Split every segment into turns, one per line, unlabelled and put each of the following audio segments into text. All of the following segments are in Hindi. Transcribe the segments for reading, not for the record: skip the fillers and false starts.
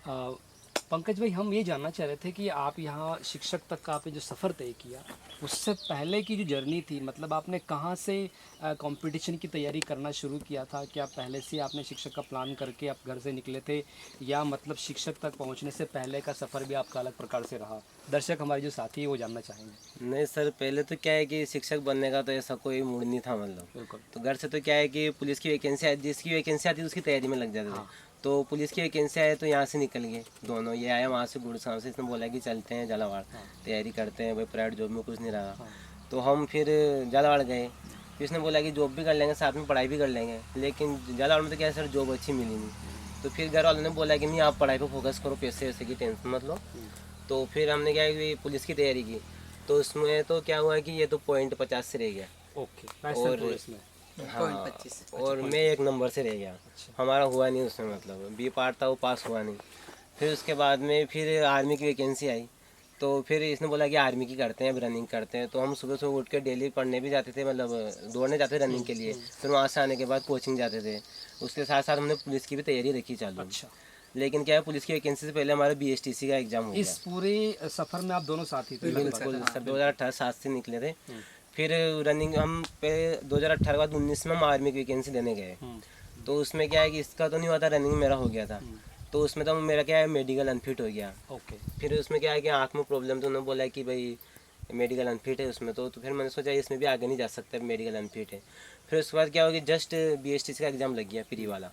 अ, पंकज भाई, हम ये जानना चाह रहे थे कि आप यहाँ शिक्षक तक का आपने जो सफ़र तय किया, उससे पहले की जो जर्नी थी, मतलब आपने कहाँ से कंपटीशन की तैयारी करना शुरू किया था? क्या पहले से आपने शिक्षक का प्लान करके आप घर से निकले थे, या मतलब शिक्षक तक पहुँचने से पहले का सफ़र भी आपका अलग प्रकार से रहा? दर्शक हमारे जो साथी है वो जानना चाहेंगे।
नहीं सर, पहले तो क्या है कि शिक्षक बनने का तो ऐसा कोई मूड नहीं था मतलब।
बिल्कुल।
तो घर से तो क्या है कि पुलिस की वैकेंसी जिसकी वैकेंसी आती थी उसकी तैयारी में लग जाते थे।
हाँ।
तो पुलिस की वैकेंसी आए तो यहाँ से निकल गए दोनों। ये आया वहाँ से गुड़गांव से, इसने बोला कि चलते हैं झालावाड़,
हाँ।
तैयारी करते हैं भाई, प्राइवेट जॉब में कुछ नहीं रहा।
हाँ।
तो हम फिर झालावाड़ गए। फिर इसने बोला कि जॉब भी कर लेंगे साथ में पढ़ाई भी कर लेंगे, लेकिन झालावाड़ में तो क्या है सर, जॉब अच्छी मिली नहीं। तो फिर घर वालों ने बोला कि नहीं आप पढ़ाई पर फोकस करो, पैसे वैसे की टेंशन मत लो। तो फिर हमने क्या है कि पुलिस की तैयारी की। तो उसमें तो क्या हुआ कि ये तो पॉइंट 50 से रह गया।
ओके, पैसा
और
तो इसमें।
हाँ,
25।
और मैं 1 नंबर से रह गया।
अच्छा।
हमारा हुआ नहीं उसमें, मतलब बी पार्ट था वो पास हुआ नहीं। फिर उसके बाद में फिर आर्मी की वैकेंसी आई। तो फिर इसने बोला कि आर्मी की करते हैं, अब रनिंग करते हैं। तो हम सुबह सुबह उठ के डेली पढ़ने भी जाते थे, मतलब दौड़ने जाते थे रनिंग के लिए। फिर वहाँ से आने के बाद कोचिंग जाते थे। उसके साथ साथ हमने पुलिस की भी तैयारी रखी चालू।
अच्छा।
लेकिन क्या है, पुलिस की वैकेंसी से पहले हमारा BSTC का एग्जाम हो गया।
इस पूरे सफ़र में आप दोनों साथी थे?
बिल्कुल सर, 2018 7 से निकले थे। फिर रनिंग हम पे 2018 के बाद 19 में हम आर्मी की वैकेंसी देने गए। तो उसमें क्या है कि इसका तो नहीं हुआ था, रनिंग मेरा हो गया था। तो उसमें तो मेरा क्या है, मेडिकल अनफिट हो गया।
ओके।
फिर उसमें क्या है कि आँख में प्रॉब्लम, तो उन्होंने बोला कि भाई मेडिकल अनफिट है उसमें। तो फिर मैंने सोचा इसमें भी आगे नहीं जा सकता, मेडिकल अनफिट है। फिर उसके बाद क्या हो गया, जस्ट BSTC का एग्ज़ाम लग गया प्री वाला।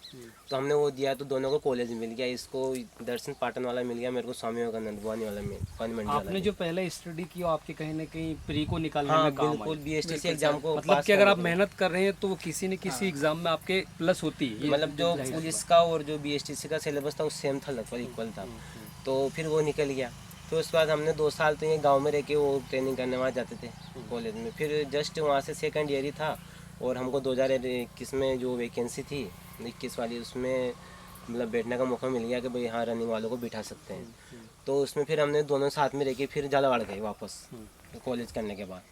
तो हमने वो दिया, तो दोनों को कॉलेज मिल गया। इसको दर्शन पाटन वाला मिल गया, मेरे को स्वामी विवेकानंद भवानी वाला पानी मंडी वाला
आपने जो पहले स्टडी की वो आपके कहीं ना कहीं प्री को निकालने
हाँ
में काम
बिल्कुल,
आई।
BSTC एग्जाम को
मतलब
पास
कि अगर आप
करने के
मेहनत कर रहे हैं तो वो किसी न किसी एग्जाम में आपके प्लस होती है।
लिए। मतलब जो पुलिस का और जो BSTC का सिलेबस था वो सेम था, लगभग इक्वल था। तो फिर वो निकल गया। फिर उसके बाद हमने 2 साल तो ये गांव में रह के वो ट्रेनिंग करने वहाँ जाते थे कॉलेज में। फिर जस्ट वहाँ से सेकंड ईयर ही था, और हमको 2021 में जो वैकेंसी थी 21 वाली, उसमें मतलब बैठने का मौका मिल गया कि भाई हाँ रनिंग वालों को बिठा सकते हैं। तो उसमें फिर हमने दोनों साथ में रह के फिर झालावाड़ गए वापस कॉलेज करने के बाद।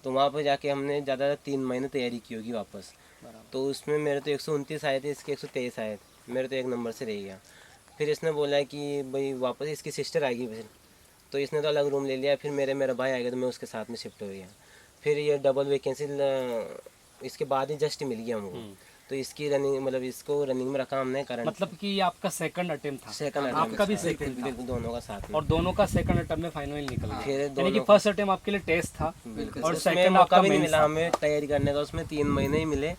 तो वहाँ पर जाके हमने ज़्यादा 3 महीने तैयारी की होगी वापस। तो उसमें मेरे तो 129 आए थे, इसके 123 आए थे। मेरे तो 1 नंबर से रह गया। फिर इसने बोला कि भाई वापस इसकी सिस्टर आएगी फिर। तो इसने तो अलग रूम ले लिया। फिर मेरा भाई आ गया, तो मैं उसके साथ में शिफ्ट हो गया। फिर ये डबल वैकेंसी इसके बाद ही जस्ट मिल गया हमको। तो इसकी रनिंग, मतलब इसको रनिंग में रखा हमने करंट।
मतलब कि ये आपका सेकंड अटेम्प्ट था?
सेकंड
आपका भी सेकंड था?
बिल्कुल, दोनों का साथ में।
और दोनों का सेकंड अटेम्प्ट में फाइनल निकल गया।
फिर
यानी कि
दोनों
फर्स्ट अटेम्प्ट आपके लिए टेस्ट था और
उसमें
सेकंड
मौका
आपका
भी नहीं
मेंस
मिला
था।
हमें तैयारी करने का। उसमें 3 महीने ही मिले।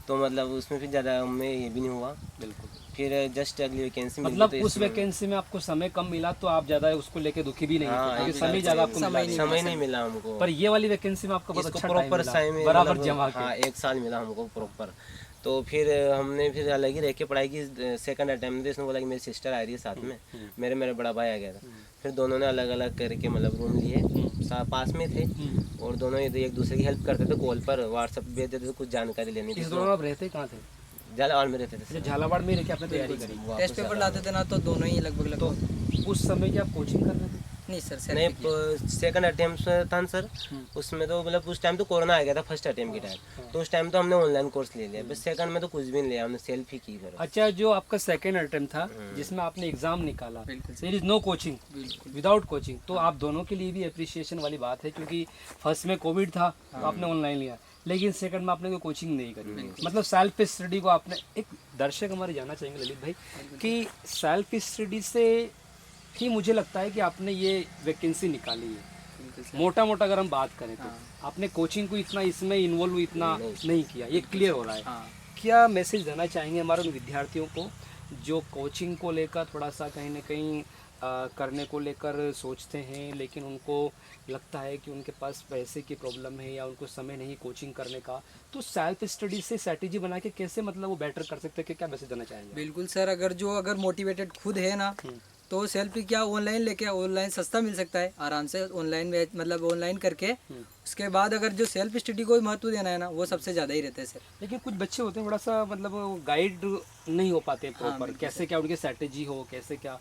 तो मतलब उसमें फिर ज़्यादा हमें ये भी नहीं हुआ।
बिल्कुल।
फिर जस्ट अगली वैकेंसी मिली
मतलब
तो
उस वैकेंसी में आपको समय कम मिला तो आप ज्यादा उसको लेके दुखी भी नहीं थे, क्योंकि समय ज्यादा आपको मिला नहीं।
समय नहीं मिला हमको।
पर ये वाली वैकेंसी में आपको बहुत
इसको
अच्छा टाइम
प्रॉपर
मिला,
टाइम
बराबर जमा के।
हाँ 1 साल मिला हमको प्रॉपर। तो फिर हमने फिर अलग ही रह के पढ़ाई की। सेकंड अटेम्प्ट में इसने बोला कि मेरी सिस्टर आ रही है साथ में, मेरा बड़ा भाई आ गया था। फिर दोनों ने अलग अलग करके मतलब रूम लिए, पास में थे। और दोनों एक दूसरे की हेल्प करते थे, कॉल पर व्हाट्सएप भेज देते थे, कुछ जानकारी लेनी थी।
इस दौरान आप रहते कहाँ थे?
झालावाड़ में रहते
अच्छा,
थे।
झालावाड़ में रह के आपने तैयारी करी।
टेस्ट पेपर लाते थे ना, तो दोनों ही लगभग
उस समय क्या आप कोचिंग कर रहे थे?
नहीं सर, सेल्फ
नहीं, सेकंड अटेम्प्ट था सर। उसमें तो मतलब उस टाइम तो कोरोना आ गया था फर्स्ट अटेम्प्ट के टाइम। तो उस टाइम तो हमने ऑनलाइन कोर्स ले लिया। बस सेकंड में तो कुछ भी नहीं लिया, हमने सेल्फ ही की फिर।
अच्छा, जो आपका सेकंड अटेम्प्ट था जिसमें आपने एग्जाम निकाला, there is no coaching, without coaching, तो आप दोनों के लिए भी अप्रिसिएशन वाली बात है, क्योंकि फर्स्ट में कोविड था तो आपने ऑनलाइन लिया, लेकिन सेकंड में आपने कोई कोचिंग नहीं करी। मतलब सेल्फ स्टडी को आपने, एक दर्शक हमारे जानना चाहेंगे ललित भाई कि सेल्फ स्टडी से ही मुझे लगता है कि आपने ये वैकेंसी निकाली है। मोटा मोटा अगर हम बात करें तो आपने कोचिंग को इतना इसमें इन्वॉल्व इतना नहीं किया, ये क्लियर हो रहा है। क्या मैसेज देना चाहेंगे हमारे उन विद्यार्थियों को जो कोचिंग को लेकर थोड़ा सा कहीं ना कहीं करने को लेकर सोचते हैं, लेकिन उनको लगता है कि उनके पास पैसे की प्रॉब्लम है या उनको समय नहीं कोचिंग करने का, तो सेल्फ स्टडी से स्ट्रेटेजी बना के कैसे मतलब वो बेटर कर सकते हैं? कि क्या मैसेज देना चाहेंगे?
बिल्कुल सर, अगर मोटिवेटेड खुद है ना, तो सेल्फ क्या ऑनलाइन लेके, ऑनलाइन सस्ता मिल सकता है आराम से। ऑनलाइन में मतलब ऑनलाइन करके उसके बाद अगर जो सेल्फ स्टडी को महत्व देना है ना, वो सबसे ज़्यादा ही रहता है सर।
लेकिन कुछ बच्चे होते हैं थोड़ा सा मतलब गाइड नहीं हो पाते प्रॉपर, कैसे क्या उनकी स्ट्रेटेजी हो, कैसे क्या,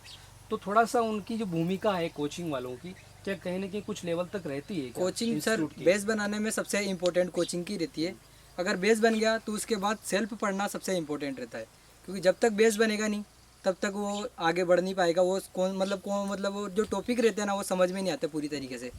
तो थोड़ा सा उनकी जो भूमिका है कोचिंग वालों की, क्या कहीं ना कहीं कुछ लेवल तक रहती है क्या?
कोचिंग सर बेस बनाने में सबसे इम्पोर्टेंट कोचिंग की रहती है। अगर बेस बन गया तो उसके बाद सेल्फ पढ़ना सबसे इम्पोर्टेंट रहता है, क्योंकि जब तक बेस बनेगा नहीं तब तक वो आगे बढ़ नहीं पाएगा। वो कौन मतलब वो जो टॉपिक रहते हैं ना वो समझ में नहीं आते पूरी तरीके से।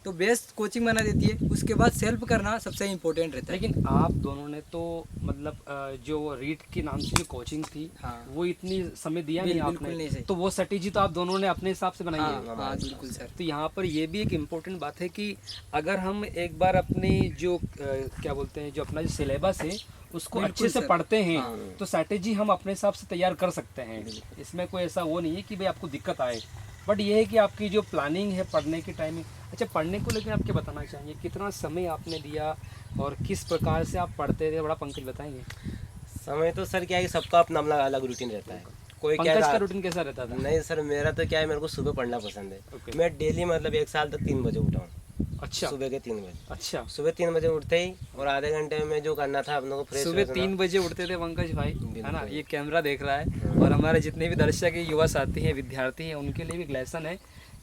तो बेस्ट कोचिंग बना देती है। उसके बाद सेल्फ करना सबसे इम्पोर्टेंट रहता है।
लेकिन आप दोनों ने तो मतलब जो रीड के नाम से जो कोचिंग थी,
हाँ।
वो इतनी समय दिया नहीं
बिल्कुल
आपने,
नहीं सही।
तो वो स्ट्रेटेजी तो आप दोनों ने अपने हिसाब से बनाई
हाँ
है।
हाँ बिल्कुल सर।
तो यहाँ पर ये भी एक इम्पोर्टेंट बात है कि अगर हम एक बार अपनी जो क्या बोलते हैं, जो अपना जो सिलेबस है उसको
बिल्कुल
अच्छे से
सर।
पढ़ते हैं,
हाँ।
तो स्ट्रेटेजी हम अपने हिसाब से तैयार कर सकते हैं। इसमें कोई ऐसा वो नहीं है कि भाई आपको दिक्कत आए, बट ये है कि आपकी जो प्लानिंग है पढ़ने की टाइमिंग। अच्छा, पढ़ने को लेकर आप क्या बताना चाहेंगे, कितना समय आपने दिया और किस प्रकार से आप पढ़ते थे, बड़ा पंकज बताएंगे।
समय तो सर क्या है कि सबका अपना अपना अलग रूटीन रहता है। कोई क्या
पंकज का
रात-
रूटीन कैसा रहता था?
नहीं सर, मेरा तो क्या है, मेरे को सुबह पढ़ना पसंद है।
Okay.
मैं डेली मतलब 1 साल तक 3 बजे उठा हूँ।
अच्छा
सुबह के 3 बजे।
अच्छा,
सुबह 3 बजे उठते ही और आधे घंटे में जो करना था अपनों को फ्रेश
सुबह 3 बजे उठते थे पंकज भाई, है ना?
बिल्कुल।
ये कैमरा देख रहा है और हमारे जितने भी दर्शक हैं, युवा साथी हैं, विद्यार्थी हैं, उनके लिए भी एक लेसन है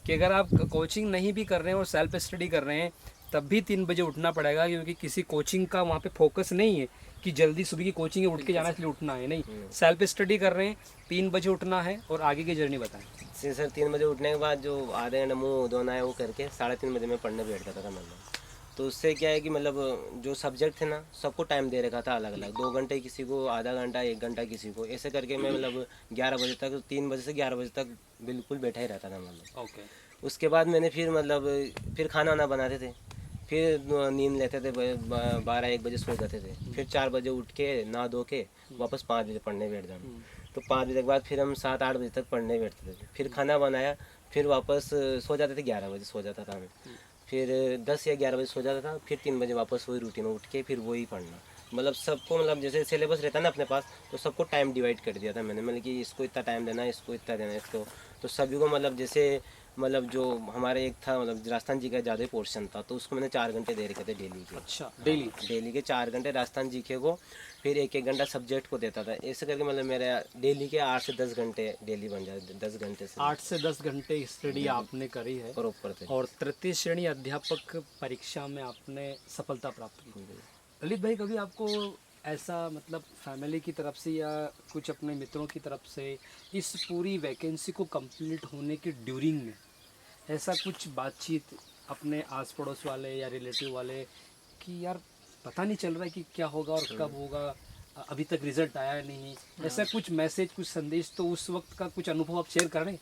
कि अगर आप कोचिंग नहीं भी कर रहे हैं और सेल्फ स्टडी कर रहे हैं तब भी 3 बजे उठना पड़ेगा, क्योंकि किसी कोचिंग का वहाँ पे फोकस नहीं है कि जल्दी सुबह की कोचिंग है उठ के जाना इसलिए उठना है, नहीं, सेल्फ स्टडी कर रहे हैं, 3 बजे उठना है। और आगे की जर्नी बताएं।
जी सर, 3 बजे उठने के बाद जो आधे घंटे मुँह धोना है वो करके 3:30 बजे मैं पढ़ने बैठ जाता था मतलब। तो उससे क्या है कि मतलब जो सब्जेक्ट थे ना सबको टाइम दे रखा था अलग अलग, 2 घंटे किसी को, आधा घंटा, 1 घंटा किसी को, ऐसे करके मैं मतलब 11 बजे तक, 3 बजे से 11 बजे तक बिल्कुल बैठा ही रहता था मतलब।
ओके।
उसके बाद मैंने फिर मतलब फिर खाना वाना बनाते थे, फिर नींद लेते थे, 12-1 बजे सो जाते थे, फिर 4 बजे उठ के नहा धो के वापस 5 बजे पढ़ने बैठ जाना। तो 5 बजे के बाद फिर हम 7-8 बजे तक पढ़ने बैठते थे, फिर खाना बनाया, फिर वापस सो जाते थे, 11 बजे सो जाता था मैं, फिर 10 या 11 बजे सो जाता था, फिर 3 बजे वापस वही रूटीन उठ के फिर वही पढ़ना। मतलब सबको मतलब जैसे सिलेबस रहता है ना अपने पास, तो सबको टाइम डिवाइड कर दिया था मैंने, मतलब कि इसको इतना टाइम देना है, इसको इतना देना है, इसको। तो सभी को मतलब जैसे मतलब जो हमारे एक था मतलब राजस्थान जी का ज़्यादा पोर्शन था, तो उसको मैंने 4 घंटे दे रखे थे डेली के।
अच्छा, डेली
डेली के 4 घंटे राजस्थान जी के को, फिर 1-1 घंटा सब्जेक्ट को देता था। ऐसे करके मतलब मेरे डेली के 8 से 10 घंटे डेली बन जाते, 10 घंटे से
8 से 10 घंटे स्टडी आपने करी है
प्रॉपर थे।
और तृतीय श्रेणी अध्यापक परीक्षा में आपने सफलता प्राप्त की। ललित भाई, कभी आपको ऐसा मतलब फैमिली की तरफ से या कुछ अपने मित्रों की तरफ से इस पूरी वैकेंसी को कंप्लीट होने के ड्यूरिंग में ऐसा कुछ बातचीत अपने आस पड़ोस वाले या रिलेटिव वाले कि यार पता नहीं चल रहा है कि क्या होगा और कब होगा, अभी तक रिजल्ट आया नहीं, ऐसा कुछ मैसेज, कुछ संदेश, तो उस वक्त का कुछ अनुभव आप शेयर कर रहे हैं?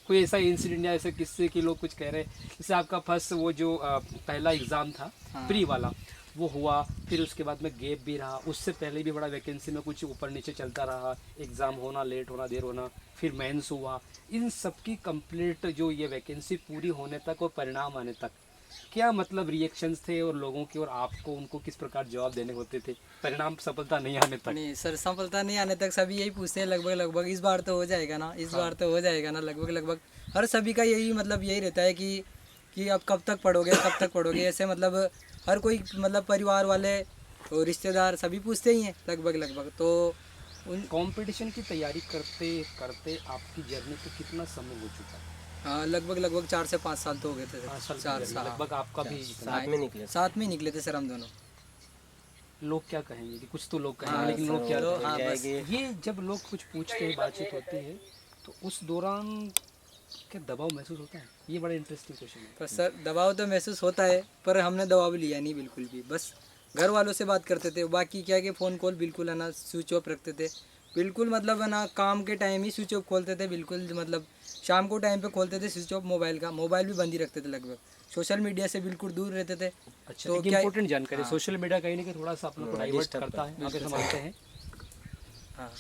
कोई ऐसा इंसिडेंट या ऐसे किस्से कि लोग कुछ कह रहे हैं, जैसे आपका फर्स्ट वो जो पहला एग्ज़ाम था प्री वाला वो हुआ, फिर उसके बाद में गैप भी रहा, उससे पहले भी बड़ा वैकेंसी में कुछ ऊपर नीचे चलता रहा, एग्ज़ाम होना, लेट होना, देर होना, फिर मेंस हुआ, इन सब की कंप्लीट जो ये वैकेंसी पूरी होने तक और परिणाम आने तक क्या मतलब रिएक्शंस थे और लोगों के, और आपको उनको किस प्रकार जवाब देने होते थे परिणाम सफलता नहीं आने तक?
नहीं सर, सफलता नहीं आने तक सभी यही पूछते हैं लगभग इस बार तो हो जाएगा ना, इस बार तो हो जाएगा ना, लगभग हर सभी का यही मतलब यही रहता है कि अब कब तक पढ़ोगे ऐसे मतलब हर कोई मतलब परिवार वाले और रिश्तेदार सभी पूछते ही हैं लगभग। तो उन
कंपटीशन की तैयारी करते करते आपकी जर्नी को कितना समय हो चुका है?
लगभग 4 से 5 साल तो हो गए थे
पाँच
सर।
साल
4 साल
लगभग आपका भी इतना।
साथ में निकले।
साथ में ही निकले थे सर हम दोनों।
लोग क्या कहेंगे कि कुछ तो लोग कहेंगे,
हाँ,
लेकिन लोग क्या
तो
कहेंगे?
हाँ, बस
ये जब लोग कुछ पूछते हैं, बातचीत होती है, तो उस दौरान क्या दबाव महसूस होता है? ये बड़ा इंटरेस्टिंग क्वेश्चन है।
पर सर दबाव तो महसूस होता है, पर हमने दबाव लिया नहीं बिल्कुल भी, बस घर वालों से बात करते थे, बाकी क्या कि फ़ोन कॉल बिल्कुल है ना स्विच ऑफ रखते थे, बिल्कुल मतलब है ना काम के टाइम ही स्विच ऑफ खोलते थे, बिल्कुल मतलब शाम को टाइम पे खोलते थे स्विच ऑफ, मोबाइल भी बंद ही रखते थे लगभग, सोशल मीडिया से बिल्कुल दूर रहते थे।
अच्छा,
तो
एक
क्या
इम्पोर्टेंट जानकारी, सोशल मीडिया कहीं ना कहीं थोड़ा सा अपने को डाइवर्ट
disturb
करता है, आप ऐसा मानते हैं?
हाँ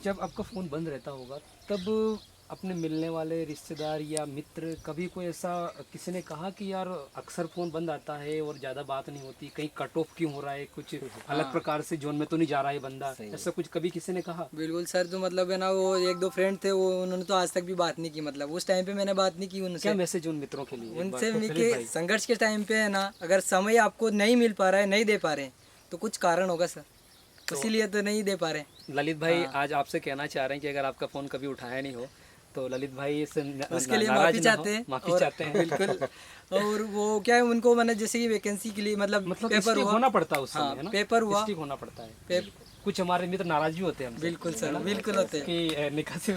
जब आपका फ़ोन बंद रहता होगा तब अपने मिलने वाले रिश्तेदार या मित्र कभी कोई ऐसा किसी ने कहा कि यार अक्सर फ़ोन बंद आता है और ज़्यादा बात नहीं होती, कहीं कट ऑफ क्यों हो रहा है, कुछ अलग प्रकार से जोन में तो नहीं जा रहा है बंदा, ऐसा कुछ कभी किसी ने कहा?
बिल्कुल सर, तो मतलब है ना वो 1-2 फ्रेंड थे, वो उन्होंने तो आज तक भी बात नहीं की, मतलब उस टाइम पे मैंने बात नहीं की
क्या
उनसे।
मैसेज उन मित्रों के लिए? एक बार
उनसे
तो
मिलके
ललित भाई।
संघर्ष के टाइम पे है ना, अगर समय आपको नहीं मिल पा रहा है, नहीं दे पा रहे हैं, तो कुछ कारण होगा सर, इसीलिए तो नहीं दे पा रहे हैं।
ललित भाई आज आपसे कहना चाह रहे हैं कि अगर आपका फ़ोन कभी उठाया नहीं हो तो ललित भाई से
उसके लिए
नाराज
माफ़ी
ना
चाहते
हो,
हैं,
माफ़ी
और
चाहते हैं।
बिल्कुल। और वो क्या है, उनको मैंने जैसे कि वैकेंसी के लिए मतलब पेपर
स्टिक
हुआ,
होना पड़ता है उस
हाँ,
समय, है ना?
पेपर हुआ,
स्टिक होना पड़ता है।
पे-
कुछ हमारे मित्र नाराज भी होते हैं हमसे,
बिल्कुल सर, बिल्कुल होते हैं।
कि निकासी